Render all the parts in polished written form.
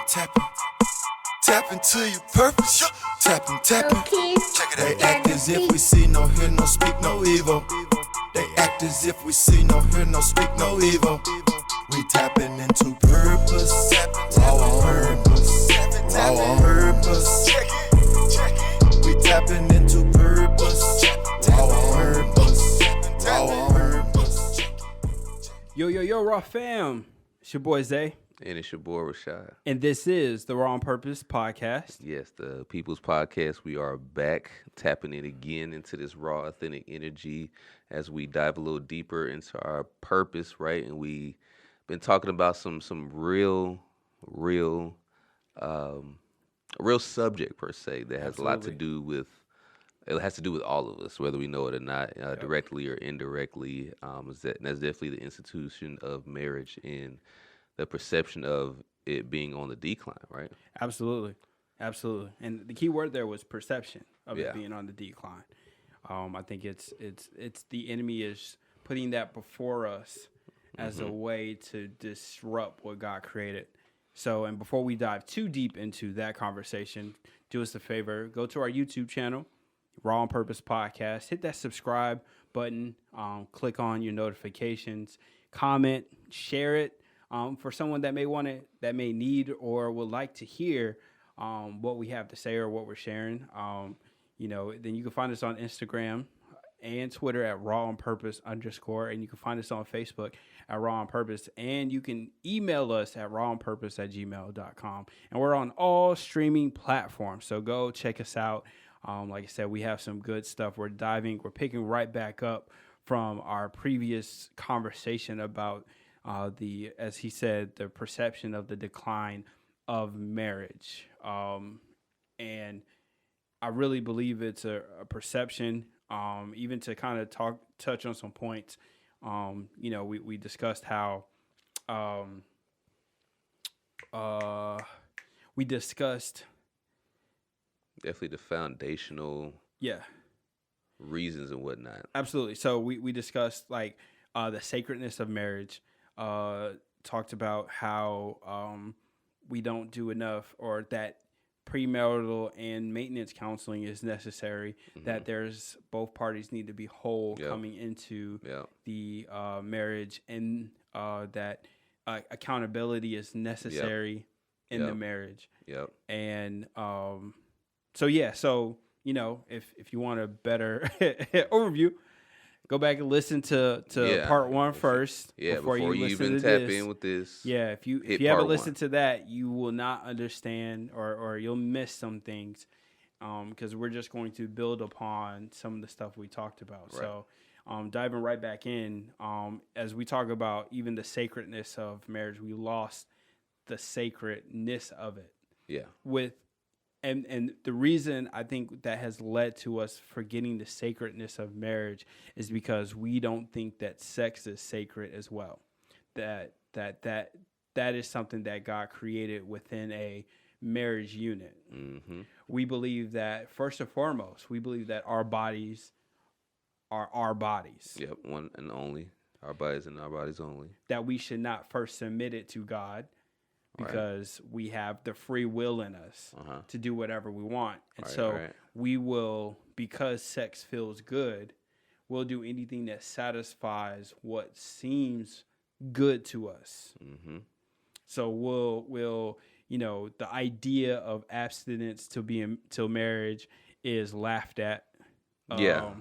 tapping. Tap into your purpose. Tapping. Okay. Check it out. They act as if we see, no hear, no speak, no evil. They act as if we see, no hear, no speak, no evil. We tapping into purpose. Raw purpose. Raw purpose. We tapping into purpose. Raw purpose. Raw purpose. Yo, Raw fam. It's your boy Zay. And it's your boy Rashad. And this is the Raw on Purpose podcast. Yes, the People's Podcast. We are back, tapping in again into this raw, authentic energy as we dive a little deeper into our purpose, right? And we been talking about some real subject per se that has a lot to do with. It has to do with all of us, whether we know it or not, directly or indirectly. That's definitely the institution of marriage and the perception of it being on the decline, right? Absolutely. And the key word there was perception of it being on the decline. I think it's the enemy is putting that before us as a way to disrupt what God created. So, and before we dive too deep into that conversation, do us a favor, go to our YouTube channel, Raw on Purpose Podcast, hit that subscribe button, click on your notifications, comment, share it. For someone that may want it, that may need or would like to hear what we have to say or what we're sharing, then you can find us on Instagram and Twitter at Raw on Purpose _, and you can find us on Facebook at Raw on Purpose, and you can email us at rawonpurpose@gmail.com, and we're on all streaming platforms, so go check us out. Like I said, we have some good stuff. We're picking right back up from our previous conversation about as he said, the perception of the decline of marriage. And I really believe it's a perception, even to kind of touch on some points. We discussed how, Definitely the foundational reasons and whatnot. Absolutely. So we discussed like the sacredness of marriage. Talked about how we don't do enough, or that premarital and maintenance counseling is necessary, that there's both parties need to be whole coming into the marriage, and that accountability is necessary in the marriage. And so if you want a better overview, go back and listen to part one first. Before you even tap in with this. Yeah, if you haven't listened to that, you will not understand, or you'll miss some things, because we're just going to build upon some of the stuff we talked about. Right. So diving right back in, as we talk about even the sacredness of marriage, we lost the sacredness of it. Yeah. And the reason I think that has led to us forgetting the sacredness of marriage is because we don't think that sex is sacred as well. That is something that God created within a marriage unit. Mm-hmm. We believe that, first and foremost, our bodies are our bodies. Yep, one and only. Our bodies and our bodies only. That we should not first submit it to God, because we have the free will in us to do whatever we want. And we will, because sex feels good, we'll do anything that satisfies what seems good to us. Mm-hmm. So we'll the idea of abstinence till marriage is laughed at. That's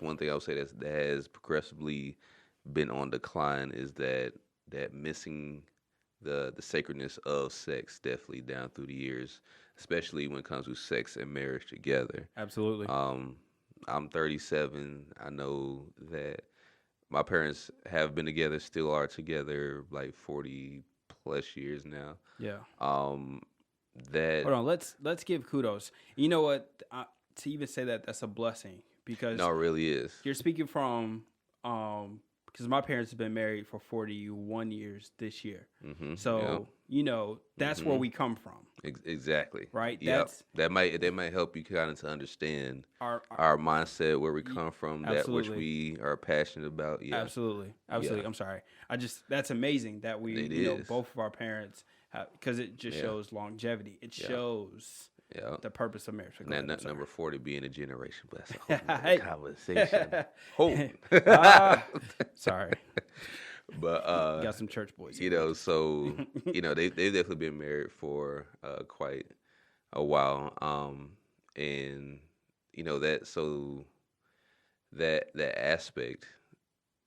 one thing I would say that has progressively been on decline, is that missing the sacredness of sex, definitely down through the years, especially when it comes to sex and marriage together. Absolutely. I'm 37. I know that my parents have been together, still are together, like 40 plus years now. Yeah. Hold on, let's give kudos. You know what? To even say that, that's a blessing, because no, it really is. You're speaking from because because my parents have been married for 41 years this year. Mm-hmm. So, that's where we come from. Exactly. Right? Yep. That might help you kind of to understand our mindset, where we come from, that which we are passionate about. Yeah. Absolutely. Yeah. I'm sorry. That's amazing that we, both of our parents, because it just shows longevity. It shows the purpose of marriage. Number 40 being a generation. But that's a whole conversation. Sorry. But got some church boys. So they've definitely been married for quite a while. And that aspect,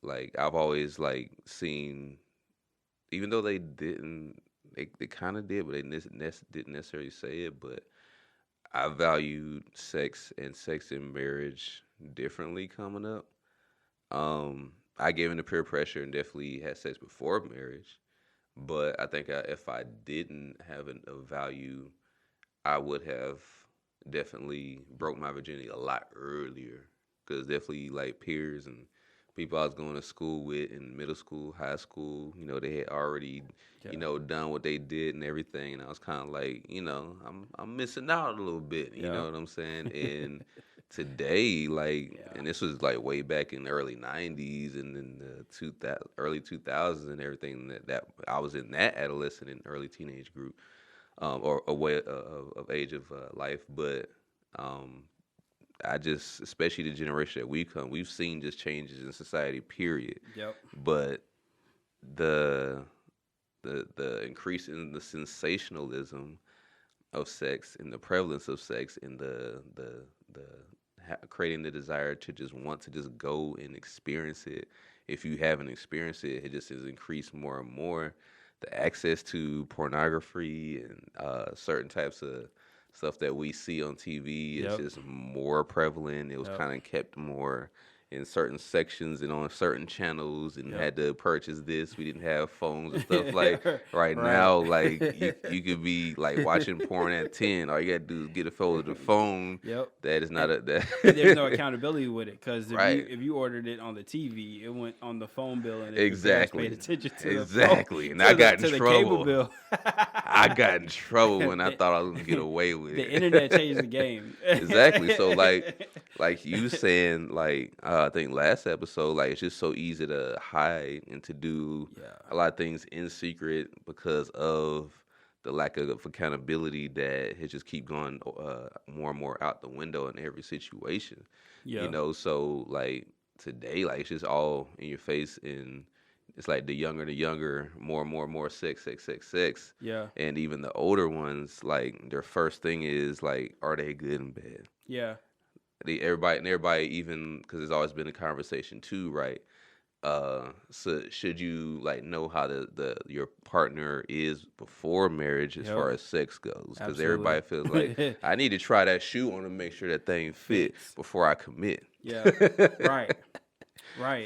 like I've always like seen, even though they kind of did, but they didn't necessarily say it, but I valued sex and sex in marriage differently coming up. I gave into peer pressure and definitely had sex before marriage, but I think if I didn't have a value, I would have definitely broke my virginity a lot earlier, because definitely like peers and people I was going to school with in middle school, high school, they had already, done what they did and everything. And I was kind of like, I'm missing out a little bit, you know what I'm saying? And today, and this was like way back in the early 90s and in the early 2000s and everything, that I was in that adolescent and early teenage group, or a way of age of life. But I just, especially the generation that we've seen just changes in society, period. Yep. But the increase in the sensationalism of sex and the prevalence of sex and the creating the desire to just want to just go and experience it. If you haven't experienced it, it just has increased more and more. The access to pornography and certain types of stuff that we see on TV is just more prevalent. It was kind of kept more in certain sections and on certain channels, and had to purchase this. We didn't have phones and stuff like right now. Like you could be like watching porn at 10. All you gotta do is get a hold of the phone. That is not there's no accountability with it, because if you ordered it on the TV, it went on the phone bill, and exactly paid attention to exactly. The phone, and I got in trouble. Cable bill. I got in trouble when I thought I was gonna get away with it. The internet changed the game. Exactly. So like you saying, like I think last episode, like it's just so easy to hide and to do a lot of things in secret because of the lack of accountability that has just keep going more and more out the window in every situation. So like today, like it's just all in your face, and it's like the younger, more and more sex. Yeah. And even the older ones, like their first thing is like, are they good in bed? Yeah. Everybody, even because there's always been a conversation too, right? So should you like know how your partner is before marriage as far as sex goes? Because everybody feels like I need to try that shoe on to make sure that thing fits before I commit. Yeah, right.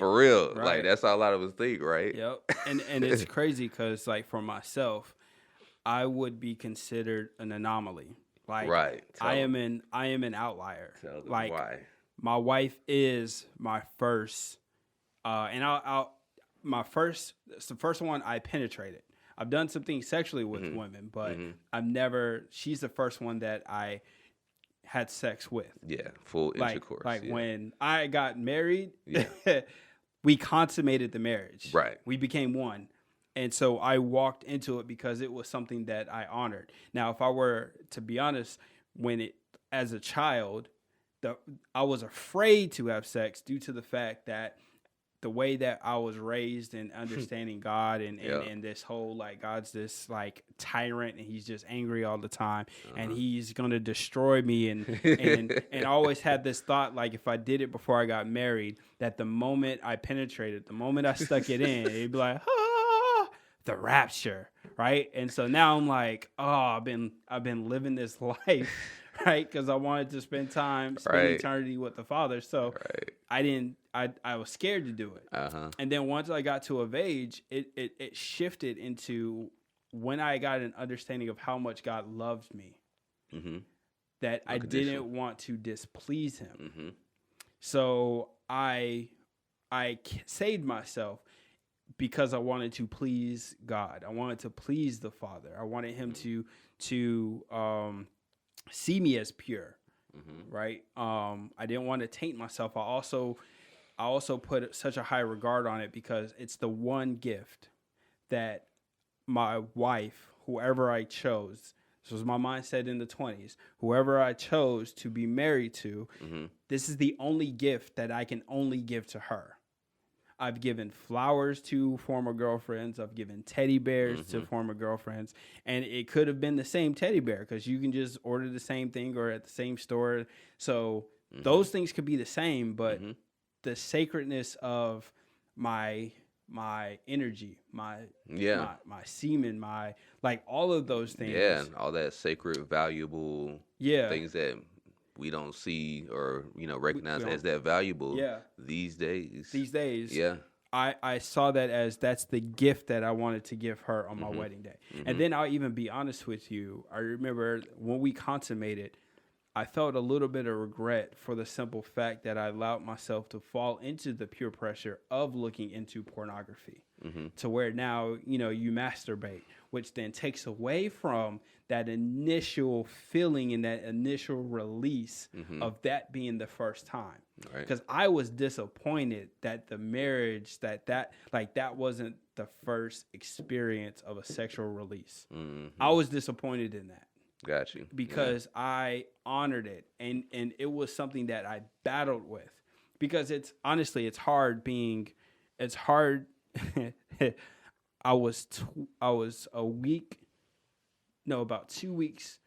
For real, like that's how a lot of us think, right? Yep. And it's crazy because like for myself, I would be considered an anomaly. Like I am an outlier. Tell them like why. My wife is my first, it's the first one I penetrated. I've done some things sexually with women, but she's the first one that I had sex with. Yeah, full intercourse. When I got married, we consummated the marriage. Right. We became one. And so I walked into it because it was something that I honored. Now, if I were to be honest, as a child, I was afraid to have sex due to the fact that the way that I was raised and understanding God and this whole like God's this like tyrant and he's just angry all the time and he's gonna destroy me and I always had this thought like if I did it before I got married, that the moment I penetrated, the moment I stuck it in, it'd be like the rapture, right? And so now I'm like, I've been living this life, right? Because I wanted to spend eternity with the Father. So I was scared to do it. And then once I got to of age, it shifted into when I got an understanding of how much God loved me, that I didn't want to displease Him. So I saved myself because I wanted to please God. I wanted to please the Father. I wanted Him to see me as pure, right? I didn't want to taint myself. I also put such a high regard on it because it's the one gift that my wife, whoever I chose, this was my mindset in the 20s, whoever I chose to be married to, this is the only gift that I can only give to her. I've given flowers to former girlfriends. I've given teddy bears to former girlfriends. And it could have been the same teddy bear because you can just order the same thing or at the same store. So those things could be the same, but the sacredness of my energy, my semen, my like all of those things. Yeah, and all that sacred, valuable things that we don't see or recognize as that valuable these days. Yeah. I saw that as that's the gift that I wanted to give her on my wedding day. And then I'll even be honest with you. I remember when we consummated, I felt a little bit of regret for the simple fact that I allowed myself to fall into the peer pressure of looking into pornography to where now, you masturbate, which then takes away from that initial feeling and that initial release of that being the first time. Because I was disappointed that the marriage, that wasn't the first experience of a sexual release. I was disappointed in that. Got you. Because I honored it, and it was something that I battled with. Because it's hard. I was about 2 weeks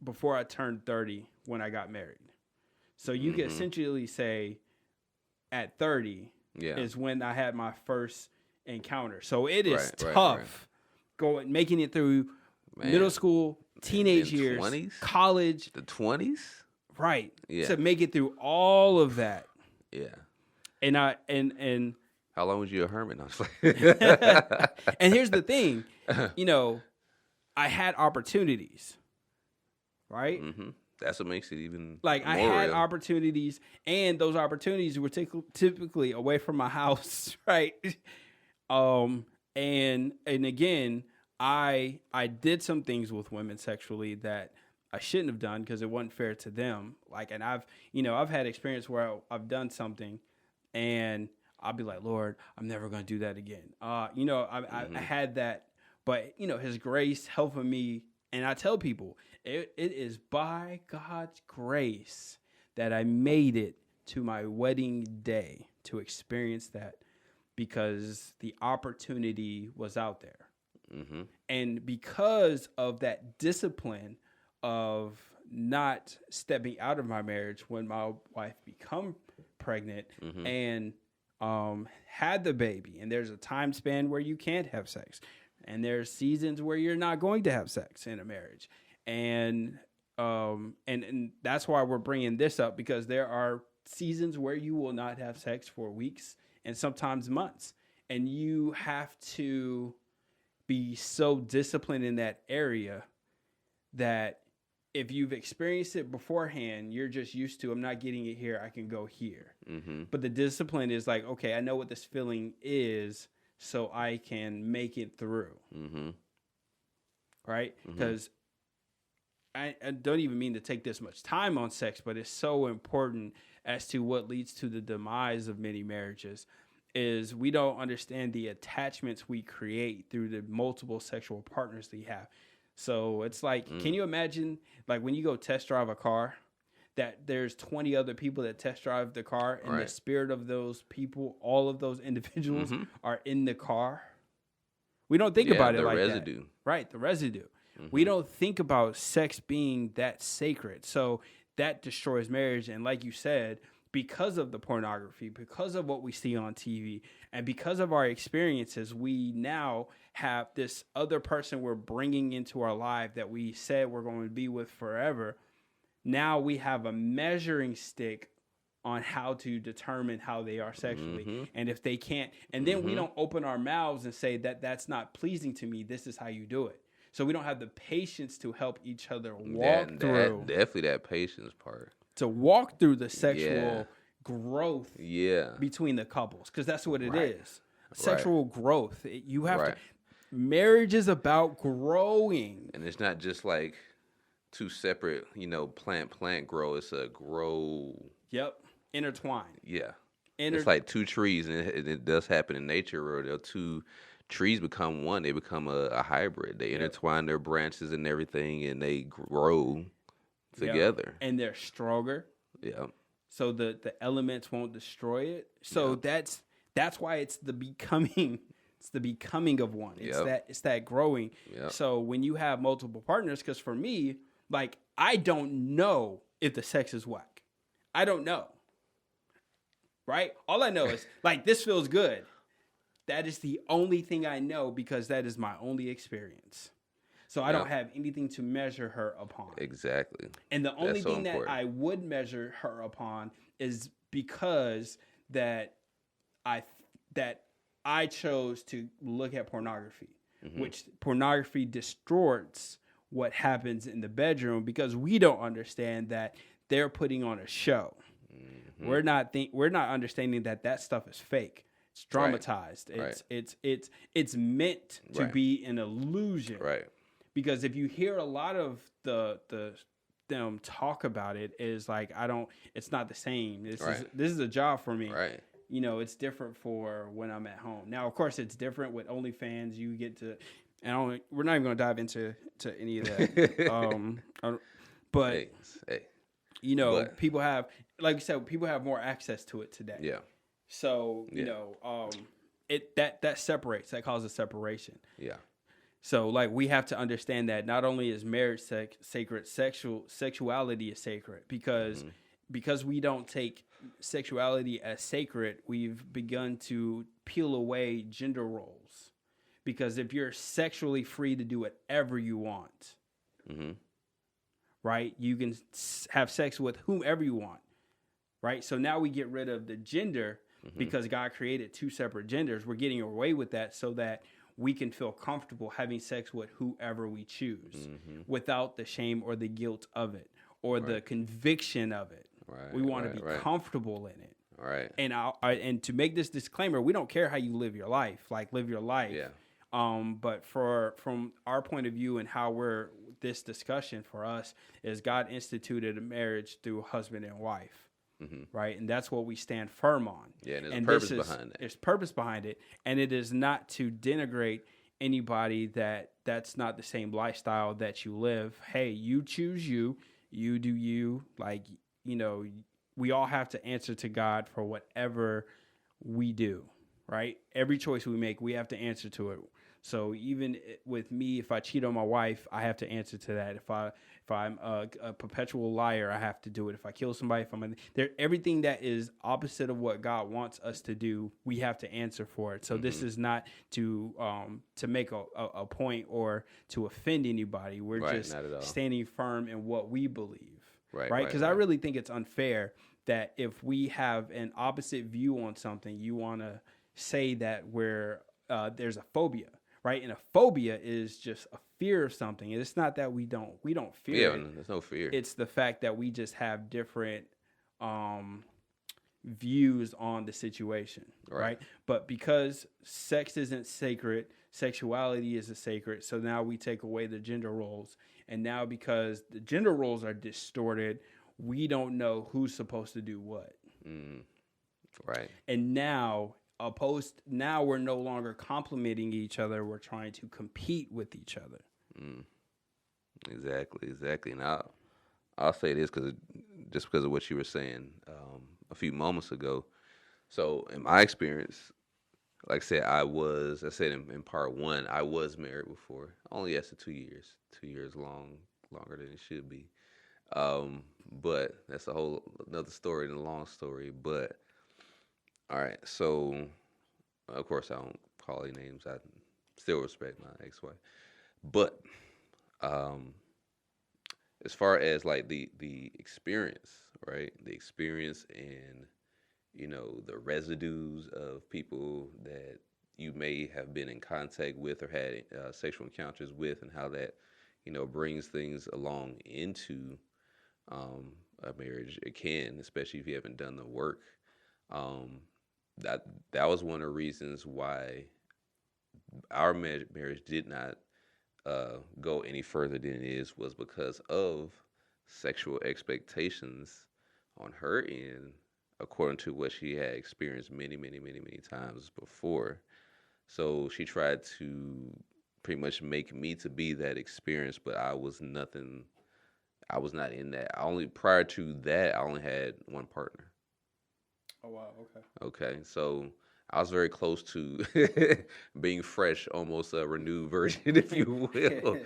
before I turned 30 when I got married. So you could essentially say at 30 is when I had my first encounter. So it is tough making it through middle school, teenage years, 20s? College. The 20s? Right. Yeah. To make it through all of that. Yeah. And how long was you a hermit? And here's the thing, I had opportunities, right? That's what makes it even like more I had real. opportunities, and those opportunities were typically away from my house, right? And again, I did some things with women sexually that I shouldn't have done because it wasn't fair to them. Like, and I've had experience where I've done something, and I'll be like, Lord, I'm never going to do that again. I had that, but His grace helping me, and I tell people it is by God's grace that I made it to my wedding day to experience that, because the opportunity was out there. And because of that discipline of not stepping out of my marriage when my wife became pregnant and had the baby, and there's a time span where you can't have sex, and there's seasons where you're not going to have sex in a marriage, and that's why we're bringing this up, because there are seasons where you will not have sex for weeks and sometimes months, and you have to be so disciplined in that area that if you've experienced it beforehand, you're just used to, I'm not getting it here, I can go here. But the discipline is like, okay, I know what this feeling is, so I can make it through. Right? Because I don't even mean to take this much time on sex, but it's so important as to what leads to the demise of many marriages. Is we don't understand the attachments we create through the multiple sexual partners we have. So it's like, can you imagine, like when you go test drive a car, that there's 20 other people that test drive the car, and the spirit of those people, all of those individuals are in the car? We don't think about it like residue. that. Right, the residue. We don't think about sex being that sacred. So that destroys marriage. And like you said, because of the pornography, because of what we see on TV, and because of our experiences, we now have this other person we're bringing into our life that we said we're going to be with forever. Now we have a measuring stick on how to determine how they are sexually. And if they can't, and then we don't open our mouths and say that that's not pleasing to me, this is how you do it. So we don't have the patience to help each other walk through. Definitely that patience part. To walk through the sexual growth Yeah. between the couples, because that's what it Right. is. Sexual growth. You have to. Marriage is about growing, and it's not just like two separate, plant grow. It's a grow. Yep, intertwined. Yeah, it's like two trees, and it does happen in nature where the two trees become one. They become a hybrid. They intertwine their branches and everything, and they grow together. And they're stronger. Yeah. So the elements won't destroy it. So that's why it's the becoming. It's the becoming of one. It's that growing. Yep. So when you have multiple partners, because for me, like, I don't know if the sex is whack. I don't know. Right? All I know is, like, this feels good. That is the only thing I know, because that is my only experience. So I don't have anything to measure her upon. Exactly. And the only thing that I would measure her upon is because that I chose to look at pornography, which pornography distorts what happens in the bedroom, because we don't understand that they're putting on a show. We're not understanding that stuff is fake. It's dramatized. It's meant to be an illusion. Right. Because if you hear a lot of them talk about it, is like, it's not the same. This is a job for me. Right. It's different for when I'm at home. Now, of course, it's different with OnlyFans. You get to, and we're not even going to dive into any of that. But people have, like you said, people have more access to it today. Yeah. So that separates. That causes separation. Yeah. So, like, we have to understand that not only is marriage sacred, sexuality is sacred, because we don't take sexuality as sacred, we've begun to peel away gender roles. Because if you're sexually free to do whatever you want, right, you can have sex with whomever you want, right? So now we get rid of the gender because God created two separate genders. We're getting away with that so that we can feel comfortable having sex with whoever we choose without the shame or the guilt of it or the conviction of it. Right, we want to be comfortable in it. Right. And and to make this disclaimer, we don't care how you live your life. Like, live your life. Yeah. But from our point of view and how this discussion for us is, God instituted a marriage through husband and wife. Right, and that's what we stand firm on. Yeah, and there's a purpose behind it. There's purpose behind it, and it is not to denigrate anybody that's not the same lifestyle that you live. Hey, you choose you do you. Like, we all have to answer to God for whatever we do. Right, every choice we make, we have to answer to it. So even with me, if I cheat on my wife, I have to answer to that. If I'm a perpetual liar, I have to do it. If I kill somebody, everything that is opposite of what God wants us to do, we have to answer for it. So this is not to make a point or to offend anybody. We're just standing firm in what we believe. Right? Because I really think it's unfair that if we have an opposite view on something, you want to say that there's a phobia. Right, and a phobia is just a fear of something. And it's not that we don't fear it. Yeah, there's no fear. It's the fact that we just have different views on the situation, right? But because sex isn't sacred, sexuality is sacred. So now we take away the gender roles, and now because the gender roles are distorted, we don't know who's supposed to do what. Right. And now we're no longer complimenting each other. We're trying to compete with each other. Exactly. And I'll say this because of what you were saying a few moments ago. So in my experience, like I said, I said in part one, I was married before. Only lasted 2 years. 2 years longer than it should be. But that's a whole another story and a long story. But all right, so of course I don't call any names. I still respect my ex-wife, but as far as like the experience, right? The experience and the residues of people that you may have been in contact with or had sexual encounters with, and how that brings things along into a marriage. It can, especially if you haven't done the work. Um, that was one of the reasons why our marriage did not go any further than it is, was because of sexual expectations on her end, according to what she had experienced many, many, many, many times before. So she tried to pretty much make me to be that experience, but I was nothing. I was not in that. I only prior to that, I only had one partner. Oh wow. Okay. Okay, so I was very close to being fresh, almost a renewed version, if you will,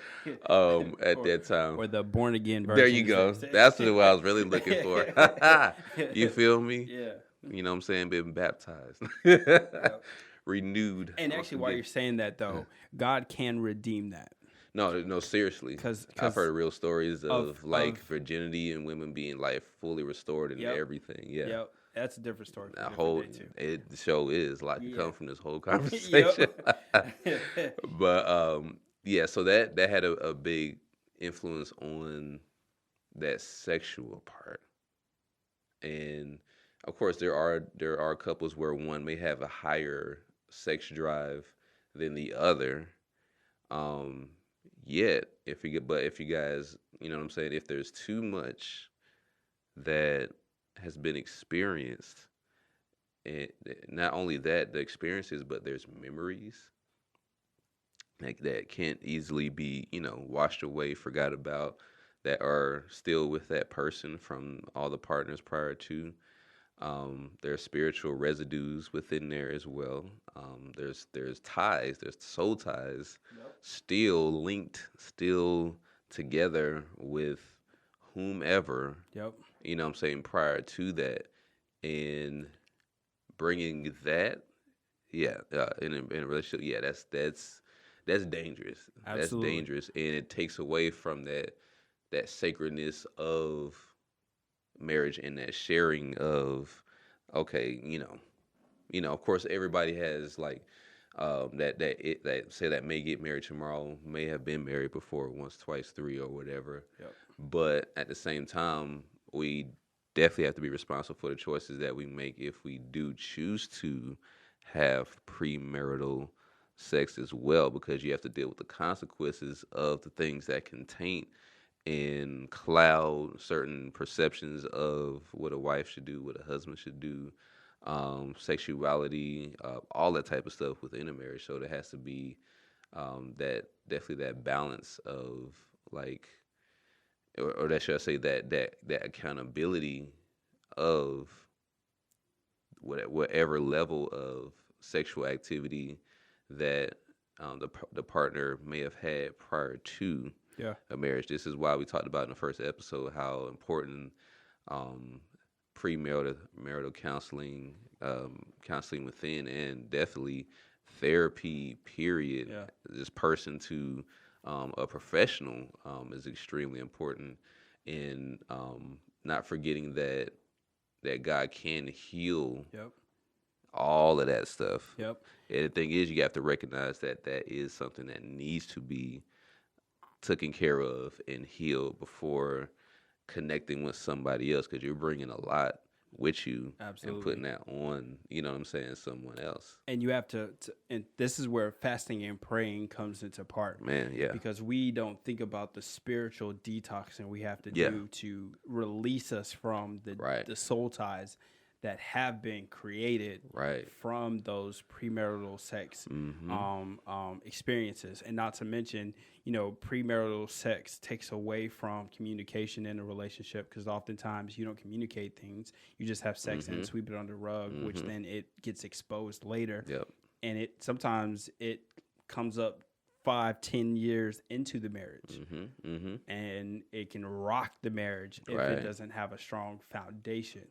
at that time. Or the born again version. There you go. That's what I was really looking for. You feel me? Yeah. You know what I'm saying? Being baptized, Yep. renewed. And actually, while you're saying that, though, God can redeem that. No, seriously. Cause I've heard real stories of virginity and women being like fully restored and everything. Yeah. Yep. That's a different story. That whole the show is a lot to come from this whole conversation. But yeah, so that had a big influence on that sexual part. And of course there are couples where one may have a higher sex drive than the other. Yet if you guys, you know what I'm saying, if there's too much that has been experienced, and not only that, the experiences, but there's memories like that can't easily be, washed away, forgot about, that are still with that person from all the partners prior to. There's spiritual residues within there as well. There's ties, there's soul ties, still linked, still together with whomever. Yep. You know what I'm saying, prior to that, and bringing that, in a relationship, that's dangerous. Absolutely. That's dangerous, and it takes away from that sacredness of marriage and that sharing of, okay, of course everybody has like that say that may get married tomorrow, may have been married before once, twice, three, or whatever. Yep. But at the same time, we definitely have to be responsible for the choices that we make if we do choose to have premarital sex as well, because you have to deal with the consequences of the things that can taint and cloud certain perceptions of what a wife should do, what a husband should do, sexuality, all that type of stuff within a marriage. So there has to be that balance of like, or that should I say that accountability of whatever level of sexual activity that the partner may have had prior to a marriage. This is why we talked about in the first episode how important premarital counseling, counseling within, and definitely therapy, period. Yeah. This person to a professional is extremely important, in not forgetting that God can heal all of that stuff. Yep. And the thing is, you have to recognize that is something that needs to be taken care of and healed before connecting with somebody else, because you're bringing a lot with you. Absolutely. And putting that on, you know what I'm saying, someone else. And you have to and this is where fasting and praying comes into part. Man, yeah. Because we don't think about the spiritual detoxing we have to do to release us from the soul ties that have been created from those premarital sex experiences. And not to mention, premarital sex takes away from communication in a relationship, because oftentimes you don't communicate things. You just have sex and sweep it under the rug, which then it gets exposed later. Yep. And sometimes it comes up 5-10 years into the marriage, and it can rock the marriage if it doesn't have a strong foundation.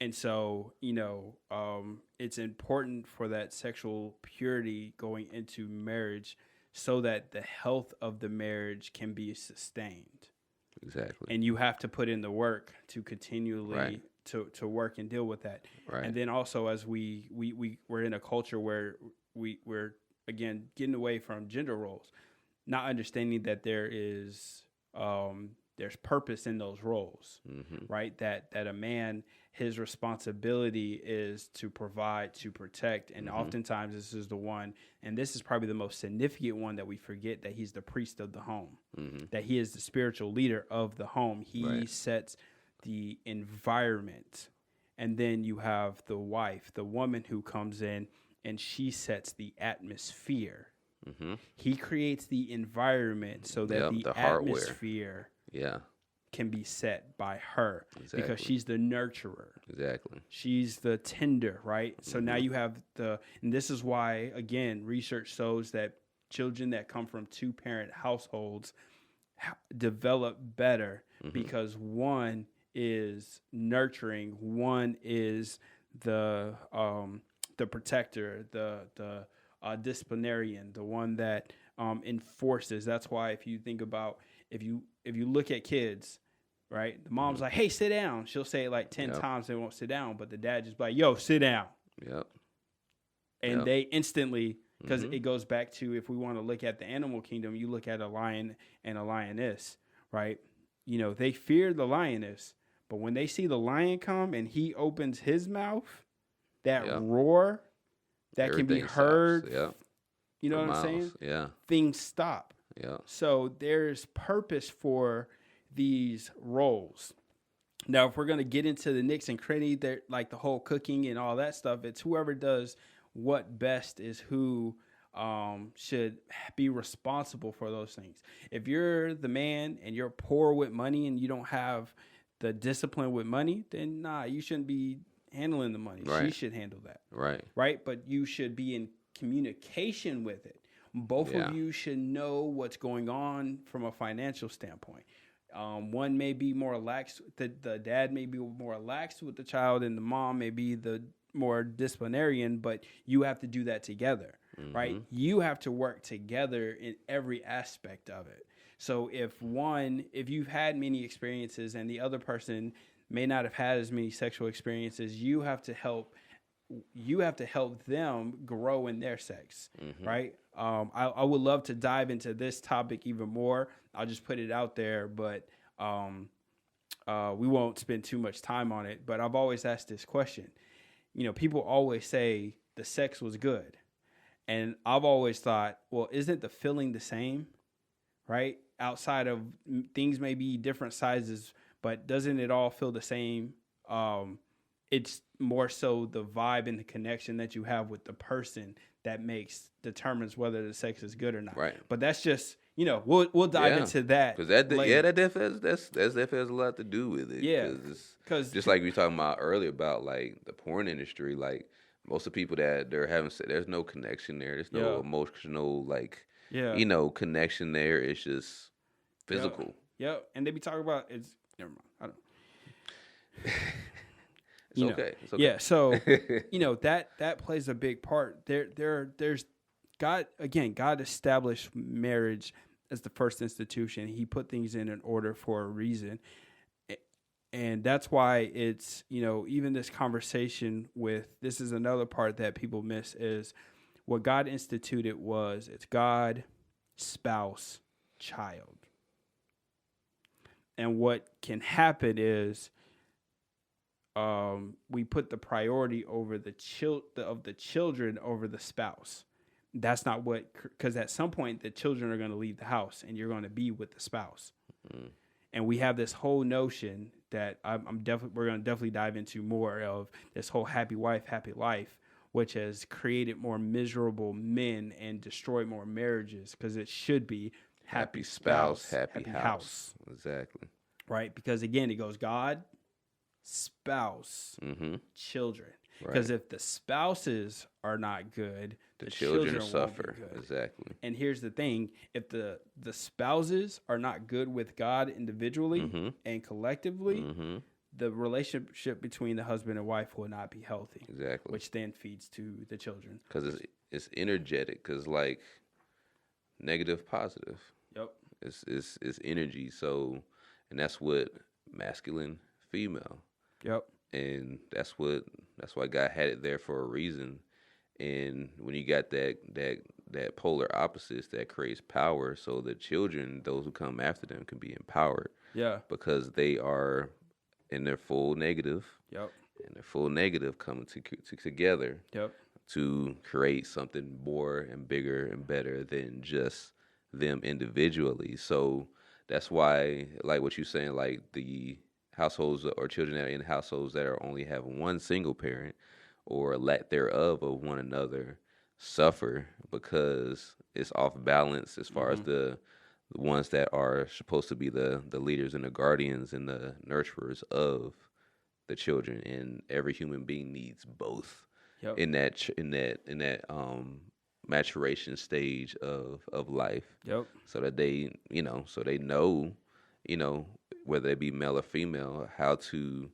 And so, it's important for that sexual purity going into marriage, so that the health of the marriage can be sustained. Exactly. And you have to put in the work to continually to work and deal with that. And then also, as we're in a culture where we're again getting away from gender roles, not understanding that there is there's purpose in those roles, right? That a man, his responsibility is to provide, to protect, and oftentimes this is the one, and this is probably the most significant one that we forget, that he's the priest of the home, that he is the spiritual leader of the home. He sets the environment, and then you have the wife, the woman who comes in, and she sets the atmosphere. He creates the environment so that the atmosphere can be set by her, because she's the nurturer. She's the tender, right? So now you have and this is why, again, research shows that children that come from 2-parent households develop better, because one is nurturing, one is the protector, the disciplinarian, the one that enforces. That's why if you think about, if you look at kids, right, the mom's like, hey, sit down. She'll say it like 10 times, they won't sit down, but the dad just like, yo, sit down. And they instantly, because it goes back to, if we want to look at the animal kingdom, you look at a lion and a lioness, right? You know, they fear the lioness, but when they see the lion come and he opens his mouth, that roar that can be heard, you know what I'm saying? Things stop. So there's purpose for these roles. Now, if we're going to get into the nicks and cranny, like the whole cooking and all that stuff, it's whoever does what best is who should be responsible for those things. If you're the man and you're poor with money and you don't have the discipline with money, then you shouldn't be handling the money. She should handle that. Right? But you should be in communication with it. Both of you should know what's going on from a financial standpoint. One may be more lax. The dad may be more lax with the child, and the mom may be the more disciplinarian, but you have to do that together, right? You have to work together in every aspect of it. So if you've had many experiences and the other person may not have had as many sexual experiences, you have to help them grow in their sex, right? I would love to dive into this topic even more. I'll just put it out there, but we won't spend too much time on it. But I've always asked this question. You know, people always say the sex was good. And I've always thought, well, isn't the feeling the same, right? Outside of things may be different sizes, but doesn't it all feel the same? It's more so the vibe and the connection that you have with the person that determines whether the sex is good or not. Right. But that's just, we'll dive into that. Because that definitely has a lot to do with it. Yeah. Because just like we were talking about earlier about like the porn industry, like most of the people that they're having sex, there's no connection there. There's no emotional connection there. It's just physical. Yep. And they be talking about never mind. I don't know. It's okay. Yeah, so that plays a big part. There's God again. God established marriage as the first institution. He put things in order for a reason, and that's why it's even this conversation this is another part that people miss is what God instituted it's God, spouse, child, and what can happen is. We put the priority over the children over the spouse. That's not because at some point the children are going to leave the house and you're going to be with the spouse. And we have this whole notion that we're going to definitely dive into more of this whole happy wife, happy life, which has created more miserable men and destroyed more marriages because it should be happy spouse, happy house. Exactly. Right? Because again, it goes God, spouse, children. Because if the spouses are not good, the children suffer. Won't be good. Exactly. And here's the thing: if the spouses are not good with God individually and collectively, the relationship between the husband and wife will not be healthy. Exactly. Which then feeds to the children. Because it's energetic. Because like negative, positive. Yep. It's energy. So, and that's what masculine, female. Yep. And that's why God had it there for a reason. And when you got that polar opposites, that creates power. So the children, those who come after them, can be empowered. Yeah. Because they are in their full negative. Yep. And their full negative coming together. Yep. To create something more and bigger and better than just them individually. So that's why, like what you're saying, like the households or children that are in households that are only have one single parent or lack thereof of one another suffer because it's off balance as far as the ones that are supposed to be the leaders and the guardians and the nurturers of the children. And every human being needs both. Yep. In that maturation stage of life. Yep. So that they know, whether it be male or female, how to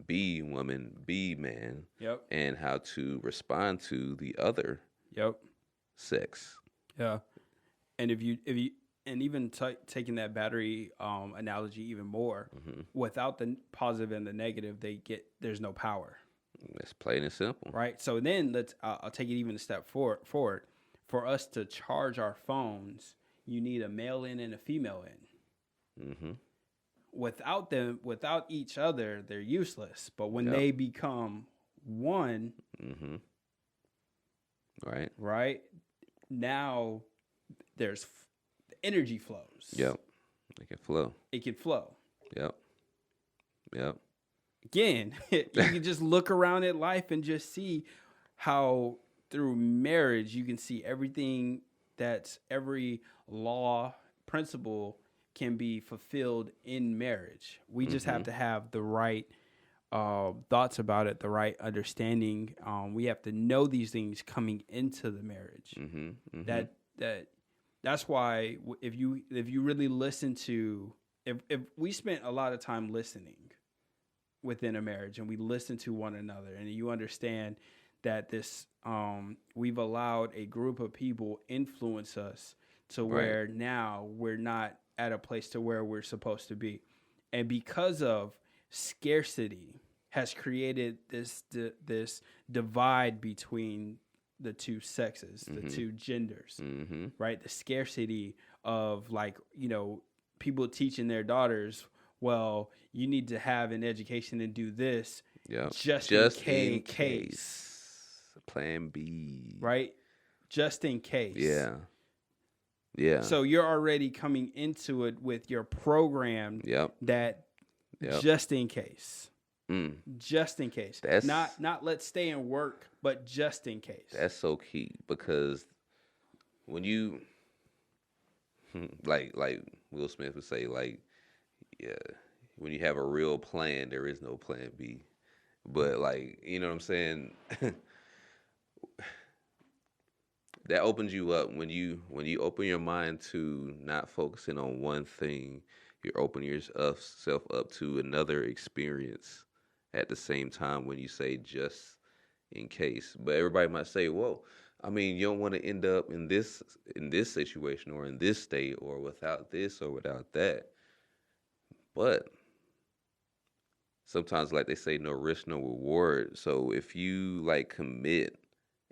be woman, be man. Yep. And how to respond to the other. Yep. Sex. Yeah. And if you and even taking that battery analogy even more, without the positive and the negative, there's no power. It's plain and simple. Right. So then I'll take it even a step forward. For us to charge our phones, you need a male in and a female in. Without each other, they're useless. But when they become one, right, now there's energy flows. Yep. It can flow. Yep. Again, you can just look around at life and just see how through marriage you can see everything that's every law, principle can be fulfilled in marriage. We just have to have the right thoughts about it, the right understanding. We have to know these things coming into the marriage. That's why if you really listen to, if we spent a lot of time listening within a marriage and we listen to one another and you understand that this we've allowed a group of people influence us to where now we're not at a place to where we're supposed to be, and because of scarcity has created this divide between the two sexes, the two genders, right? The scarcity of people teaching their daughters, well, you need to have an education and do this just in case. Plan B. Right? Just in case. Yeah. So you're already coming into it with your program that just in case. Just in case. That's not let's stay and work, but just in case. That's so key, because when you like Will Smith would say, when you have a real plan, there is no plan B. But you know what I'm saying? That opens you up when you open your mind to not focusing on one thing. You open yourself up to another experience at the same time when you say just in case. But everybody might say, "Whoa, I mean, you don't want to end up in this situation or in this state or without this or without that." But sometimes, like they say, no risk, no reward. So if you commit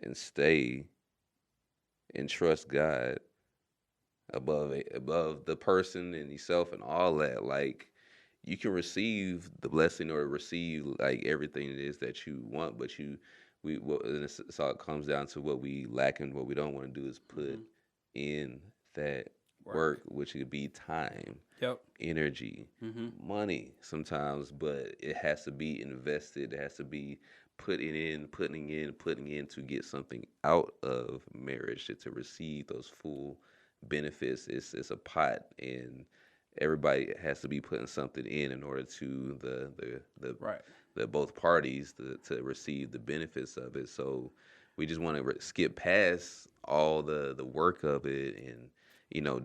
and stay and trust God above the person and yourself and all that, you can receive the blessing or receive everything it is that you want, but it's all it comes down to what we lack and what we don't want to do is put in that work, which could be time, energy, money sometimes, but it has to be invested. It has to be putting in to get something out of marriage to receive those full benefits. It's a pot, and everybody has to be putting something in order to the both parties to receive the benefits of it. So we just want to skip past all the work of it and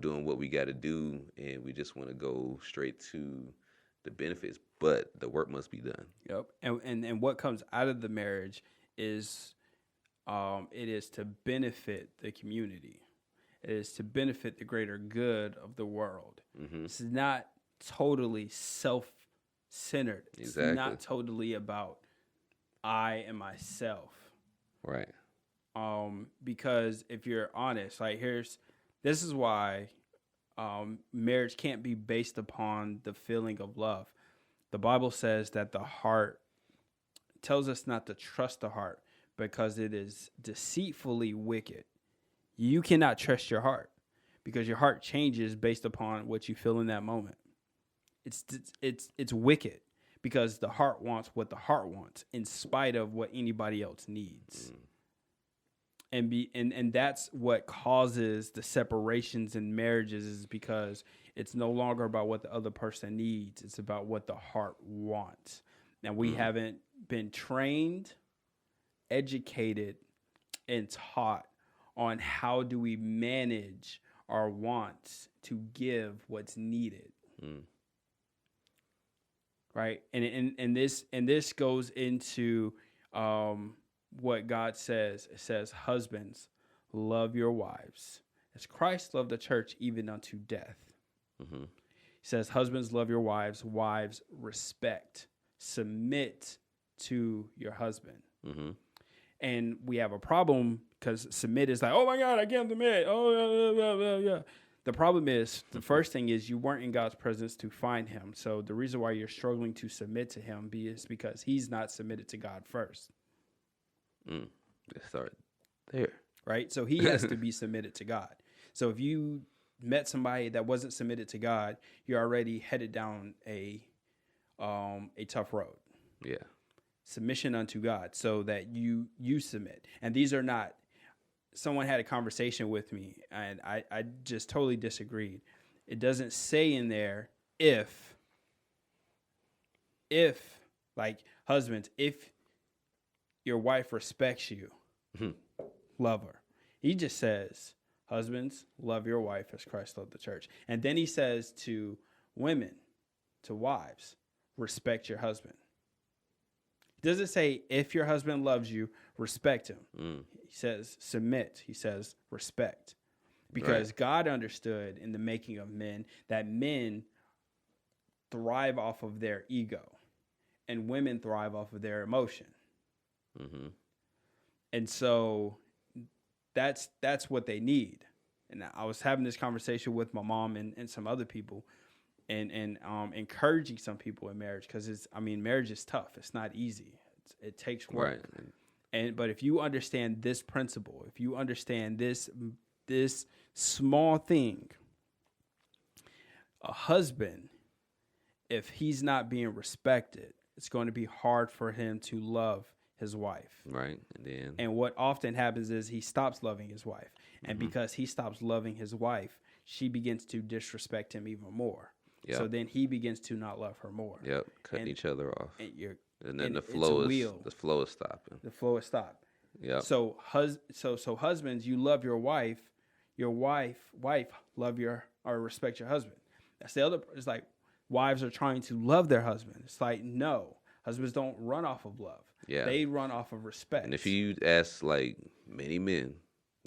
doing what we got to do, and we just want to go straight to the benefits, but the work must be done. Yep. And what comes out of the marriage is it is to benefit the community. It is to benefit the greater good of the world. This is not totally self-centered. Exactly. It's not totally about I and myself. Right. Because if you're honest, this is why marriage can't be based upon the feeling of love. The Bible says that the heart tells us not to trust the heart because it is deceitfully wicked. You cannot trust your heart because your heart changes based upon what you feel in that moment. It's wicked because the heart wants what the heart wants in spite of what anybody else needs. And that's what causes the separations in marriages, is because it's no longer about what the other person needs. It's about what the heart wants. Now, we haven't been trained, educated, and taught on how do we manage our wants to give what's needed. Right? And this goes into what God says. It says, husbands, love your wives as Christ loved the church even unto death. He says, husbands, love your wives. Wives, respect, submit to your husband. And we have a problem because submit is like, oh my God, I can't submit. Oh, yeah. The problem is, the first thing is you weren't in God's presence to find him. So the reason why you're struggling to submit to him is because he's not submitted to God first. Let's start there. Right? So he has to be submitted to God. So if you met somebody that wasn't submitted to God, you're already headed down a tough road. Yeah. Submission unto God so that you submit. And these are not, someone had a conversation with me and I just totally disagreed. It doesn't say in there if like husbands, if your wife respects you, love her. He just says, husbands, love your wife as Christ loved the church. And then he says to women, to wives, respect your husband. He doesn't say if your husband loves you, respect him. He says submit. He says respect. Because God understood in the making of men that men thrive off of their ego and women thrive off of their emotion. And so that's what they need. And I was having this conversation with my mom and some other people and encouraging some people in marriage because marriage is tough. It's not easy. It takes work. But if you understand this principle, if you understand this small thing, a husband, if he's not being respected, it's going to be hard for him to love his wife. Right. And what often happens is he stops loving his wife. And because he stops loving his wife, she begins to disrespect him even more. So then he begins to not love her more. Cutting each other off. And then the flow is stopping. The flow is stopped. So husbands, you love your wife. Your wife love or respect your husband. That's the other. It's like wives are trying to love their husband. It's like, no, husbands don't run off of love. They run off of respect. And if you ask like many men,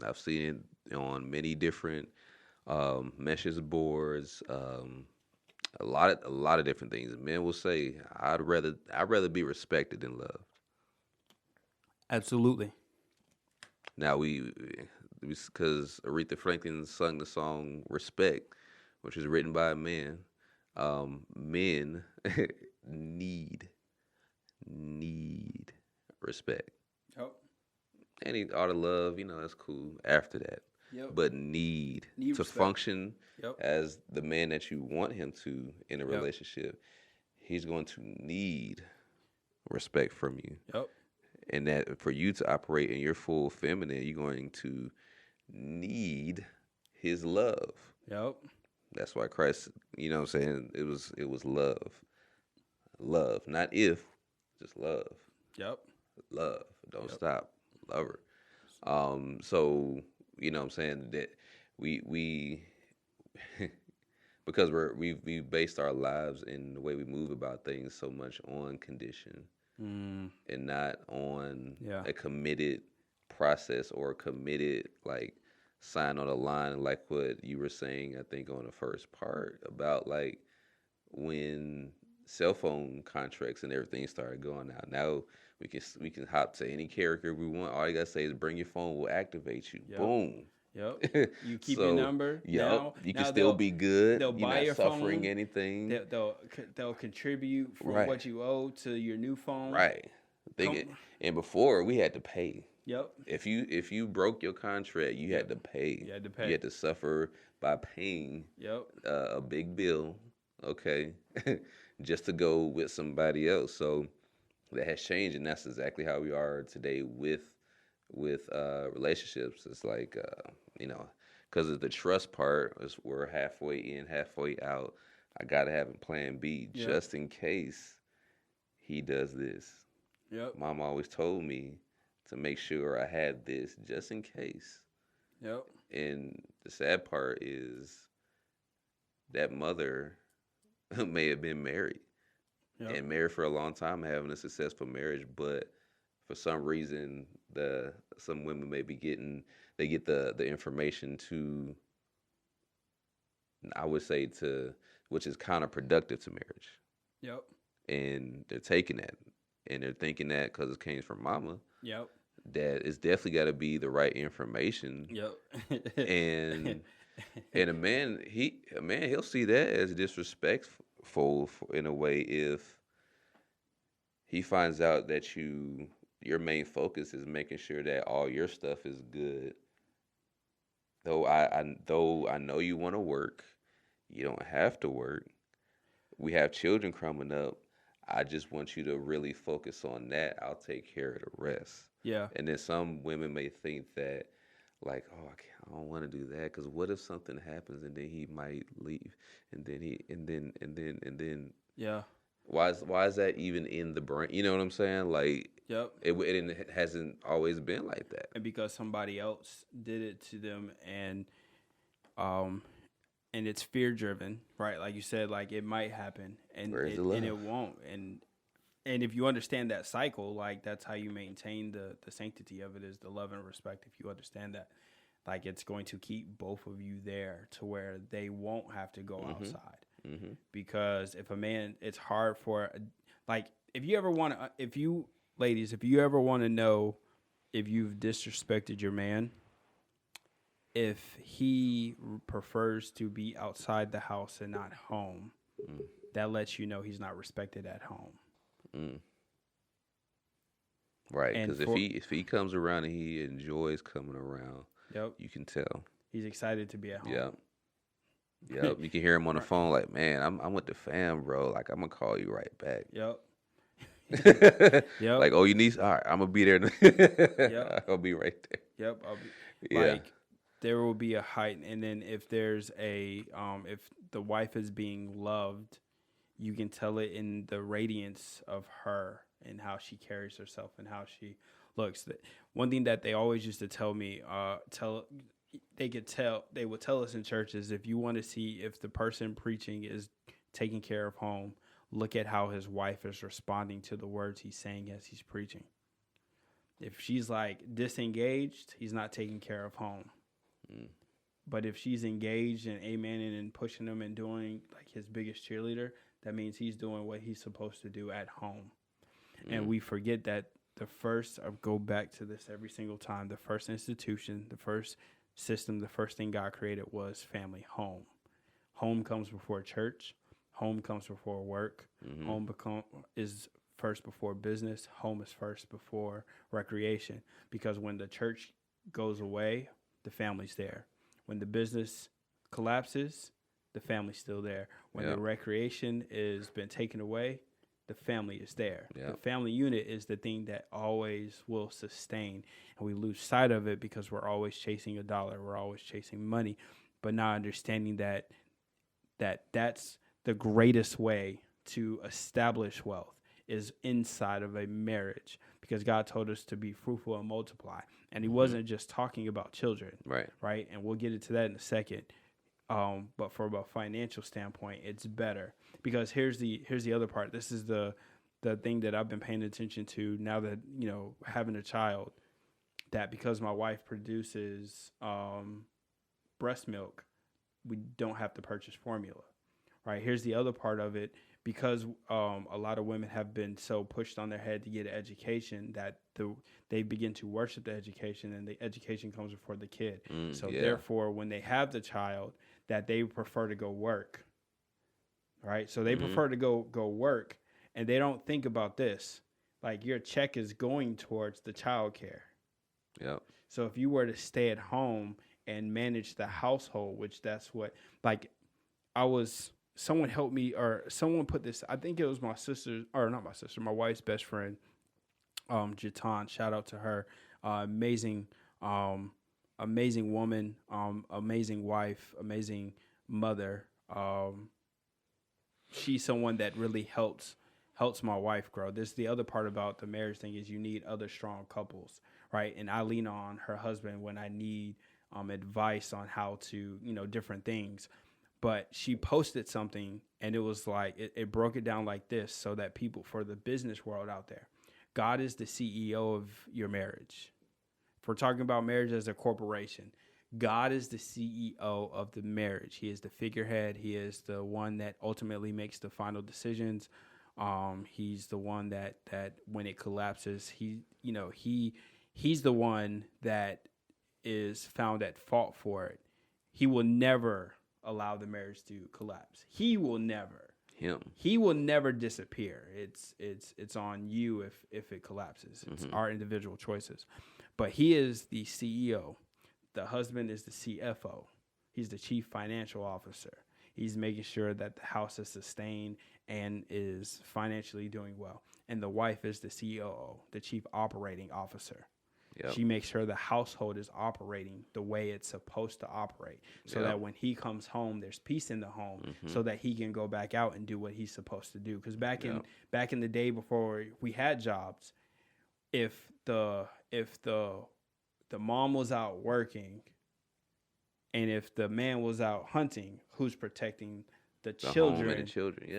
I've seen it on many different message boards, a lot of different things. Men will say, I'd rather be respected than loved. Absolutely. Now because Aretha Franklin sung the song "Respect," which was written by a man. Men need respect. And he ought to love, that's cool after that. But need to respect. Function as the man that you want him to in a relationship, he's going to need respect from you. And that for you to operate in your full feminine, you're going to need his love. That's why Christ, you know what I'm saying, it was love. Love, not if, just love. Love. Don't stop. Love her. So, you know what I'm saying, that we because we based our lives and the way we move about things so much on condition and not on a committed process or a committed like sign on the line, like what you were saying, I think on the first part about like when cell phone contracts and everything started going out. Now we can hop to any character we want. All you gotta say is bring your phone, we'll activate you. Boom. Yep. You keep your number. Yep. You can still be good. They'll You're buy not your suffering phone. anything. They'll contribute from Right. what you owe to your new phone. Right. And before we had to pay. Yep. If you broke your contract, you had to pay. You had to pay. You had to suffer by paying. Yep. A big bill. Okay. Just to go with somebody else. So that has changed, and that's exactly how we are today with relationships. It's like because of the trust part, we're halfway in, halfway out. I gotta have a plan B just in case he does this. Yep. Mom always told me to make sure I had this just in case. Yep. And the sad part is that mother may have been married. Yep. And married for a long time, having a successful marriage, but for some reason, some women may be get the information to, I would say, which is counterproductive to marriage. Yep. And they're taking that, and they're thinking that because it came from mama. Yep. That it's definitely got to be the right information. Yep. and a man he'll see that as disrespectful in a way if he finds out that your main focus is making sure that all your stuff is good. Though I know you want to work, you don't have to work. We have children coming up. I just want you to really focus on that. I'll take care of the rest. Yeah. And then some women may think that, like, oh, I don't want to do that because what if something happens and then he might leave, and then. Yeah. Why is that even in the brain? You know what I'm saying? Like, yep. It hasn't always been like that. And because somebody else did it to them, and it's fear driven, right? Like you said, like it might happen, and it won't. And if you understand that cycle, like that's how you maintain the sanctity of it, is the love and respect. If you understand that, like it's going to keep both of you there to where they won't have to go outside. Mm-hmm. Because if a man, it's hard for, like, if you ever want to, if you ever want to know if you've disrespected your man, if he prefers to be outside the house and not home, that lets you know he's not respected at home. Mm. Right, because if he comes around and he enjoys coming around, yep, you can tell he's excited to be at home. Yep. Yep, you can hear him on the phone like, man, I'm with the fam, bro. Like, I'm gonna call you right back. Yep. Yep. Like, oh, you need? All right, I'm gonna be there. Yep. I'll be right there. Yep. Like, there will be a height, and then if there's if the wife is being loved, you can tell it in the radiance of her and how she carries herself and how she looks. One thing that they always used to tell me, they would tell us in churches, if you want to see if the person preaching is taking care of home, look at how his wife is responding to the words he's saying as he's preaching. If she's like disengaged, he's not taking care of home. But if she's engaged and amening and pushing him and doing like his biggest cheerleader, that means he's doing what he's supposed to do at home. And we forget that I go back to this every single time, the first institution, the first system, the first thing God created was family, home. Home comes before church. Home comes before work. Home is first before business. Home is first before recreation. Because when the church goes away, the family's there. When the business collapses, the family's still there. When the recreation is been taken away, the family is there. Yep. The family unit is the thing that always will sustain. And we lose sight of it because we're always chasing a dollar. We're always chasing money, but not understanding that's the greatest way to establish wealth is inside of a marriage, because God told us to be fruitful and multiply. And he wasn't just talking about children. Right. And we'll get into that in a second. But from a financial standpoint, it's better, because here's the other part. This is the thing that I've been paying attention to now that, having a child, that because my wife produces breast milk, we don't have to purchase formula, right? Here's the other part of it. Because a lot of women have been so pushed on their head to get an education that they begin to worship the education, and the education comes before the kid. So therefore, when they have the child, that they prefer to go work, right? So they prefer to go work, and they don't think about this. Like, your check is going towards the child care. Yep. So if you were to stay at home and manage the household, which that's what, like, someone helped me, or someone put this, I think it was my sister, or not my sister, my wife's best friend, Jatan. Shout out to her. Amazing woman, amazing wife, amazing mother. She's someone that really helps my wife grow. This is the other part about the marriage thing, is you need other strong couples, right? And I lean on her husband when I need advice on how to, different things. But she posted something, and it was like, it broke it down like this, so that people, for the business world out there, God is the CEO of your marriage. If we're talking about marriage as a corporation, God is the CEO of the marriage. He is the figurehead. He is the one that ultimately makes the final decisions. He's the one that when it collapses, he's the one that is found at fault for it. He will never allow the marriage to collapse. He will never disappear. It's on you if it collapses. It's our individual choices. But he is the CEO. The husband is the CFO. He's the chief financial officer. He's making sure that the house is sustained and is financially doing well. And the wife is the COO, the chief operating officer. Yep. She makes sure the household is operating the way it's supposed to operate, so that when he comes home, there's peace in the home, so that he can go back out and do what he's supposed to do. Because back in the day, before we had jobs, if the mom was out working, and if the man was out hunting, who's protecting the children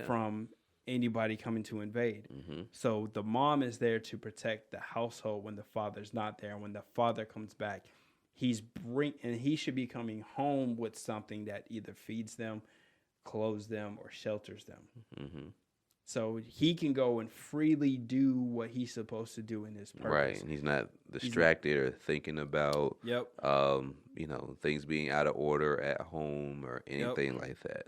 from anybody coming to invade? So the mom is there to protect the household when the father's not there. And when the father comes back, he should be coming home with something that either feeds them, clothes them, or shelters them. So he can go and freely do what he's supposed to do in his purpose. Right. And he's not distracted or thinking about things being out of order at home or anything like that.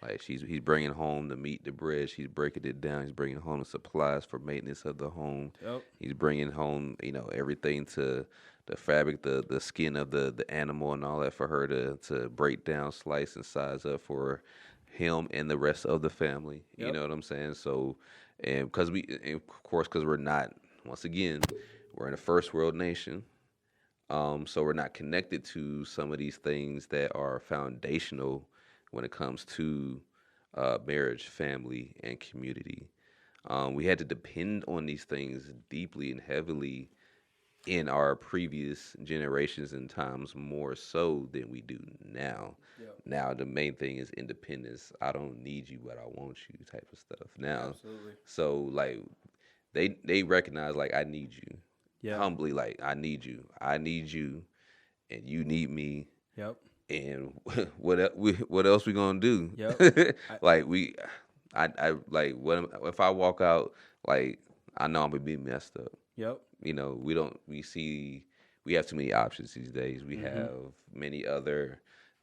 Like he's bringing home the meat, the bread. She's breaking it down. He's bringing home the supplies for maintenance of the home. He's bringing home, everything to the fabric, the skin of the animal and all that for her to break down, slice and size up for him and the rest of the family. You know what I'm saying? So, and because we're not, once again, we're in a first world nation. So we're not connected to some of these things that are foundational when it comes to marriage, family, and community. We had to depend on these things deeply and heavily in our previous generations and times, more so than we do now. Now the main thing is independence. I don't need you, but I want you type of stuff now. Absolutely. So like they recognize, like, I need you. Humbly, like, I need you, and you need me. And what else we gonna do? Like I like, if I walk out, like, I know I'm gonna be messed up. We have too many options these days. We have many other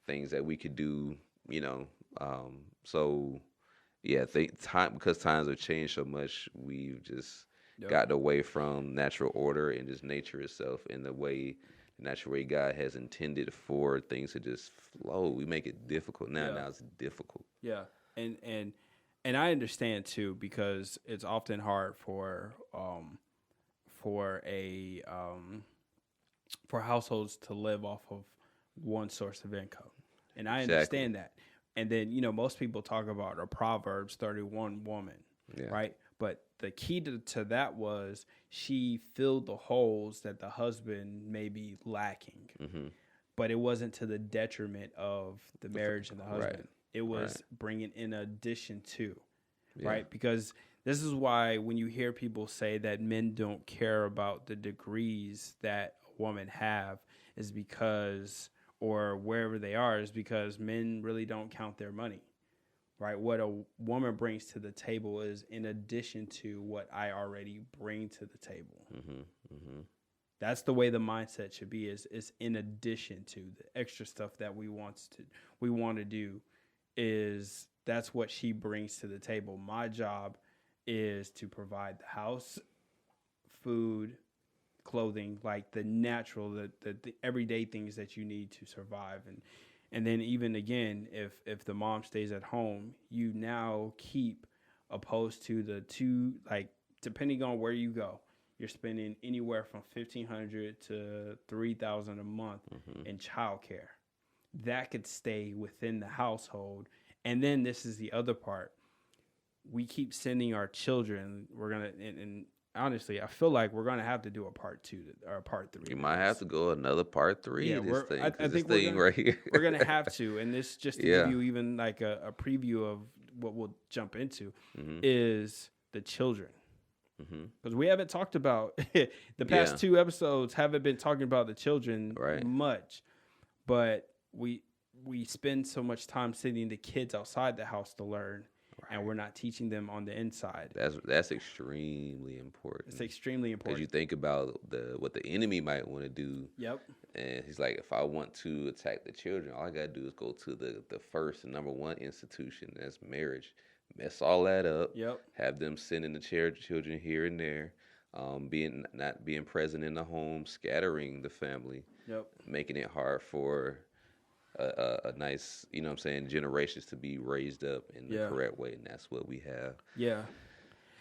things that we could do. So yeah, because times have changed so much, we've just gotten away from natural order and just nature itself and the natural way God has intended for things to just flow. We make it difficult now. Now it's difficult. And I understand too, because it's often hard for households to live off of one source of income, and I understand that. And then most people talk about a Proverbs 31 woman, right? But the key to that was she filled the holes that the husband may be lacking. But it wasn't to the detriment of the marriage and the husband. Right. It was bringing in addition to, right? Because this is why when you hear people say that men don't care about the degrees that a woman have, is because, or wherever they are, is because men really don't count their money. right? What a woman brings to the table is in addition to what I already bring to the table. That's the way the mindset should be. Is in addition to the extra stuff that we want to do. Is that's what she brings to the table. My job is to provide the house, food, clothing, like the natural, the everyday things that you need to survive. And then even again, if the mom stays at home, you now keep, opposed to the two, like depending on where you go, you're spending anywhere from $1,500 to $3,000 a month in childcare. That could stay within the household. And then this is the other part. We keep sending our children. We're gonna and honestly, I feel like we're gonna have to do a part 2 or a part 3. You might have to go another part 3. Yeah, I think right here. We're gonna have to, and this just to give you even like a preview of what we'll jump into is the children, because we haven't talked about the past 2 episodes haven't been talking about the children much, but we spend so much time sending the kids outside the house to learn. And we're not teaching them on the inside. That's extremely important. It's extremely important. Because you think about what the enemy might want to do. Yep. And he's like, if I want to attack the children, all I got to do is go to the first and number one institution, that's marriage. Mess all that up. Yep. Have them sending the children here and there, not being present in the home, scattering the family. Yep. Making it hard for a nice, you know what I'm saying, generations to be raised up in the correct way, and that's what we have. Yeah.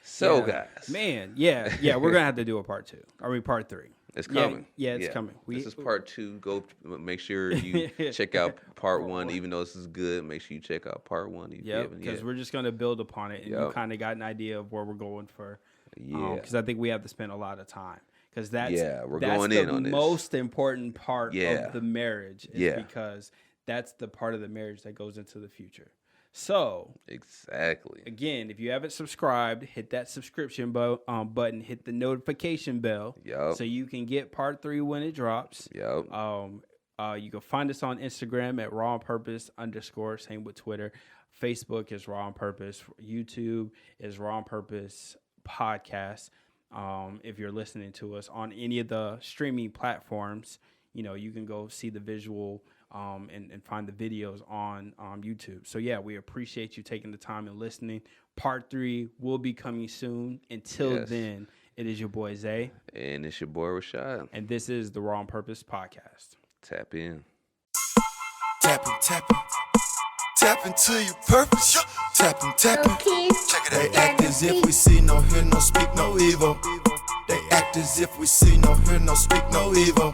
So, guys. Man, we're going to have to do a part 2. Part 3. It's coming. Yeah, it's coming. This is part 2. Go make sure you check out part 1. Even though this is good, make sure you check out part 1. Yeah, because we're just going to build upon it, and you kind of got an idea of where we're going for. Because I think we have to spend a lot of time. Because that's the most important part of the marriage. Because that's the part of the marriage that goes into the future. So exactly. Again, if you haven't subscribed, hit that subscription button, hit the notification bell, so you can get part 3 when it drops. You can find us on Instagram at Raw on Purpose _ same with Twitter. Facebook is Raw on Purpose. YouTube is Raw on Purpose Podcast. If you're listening to us on any of the streaming platforms, you can go see the visual and find the videos on YouTube. So we appreciate you taking the time and listening. Part 3 will be coming soon. Until then, it is your boy Zay. And it's your boy Rashad. And this is the Raw on Purpose Podcast. Tap in. Tapping. Tap into your purpose. Tapping. Check it out. They act as if we see, no hear, no speak, no evil. They act as if we see, no hear, no speak, no evil.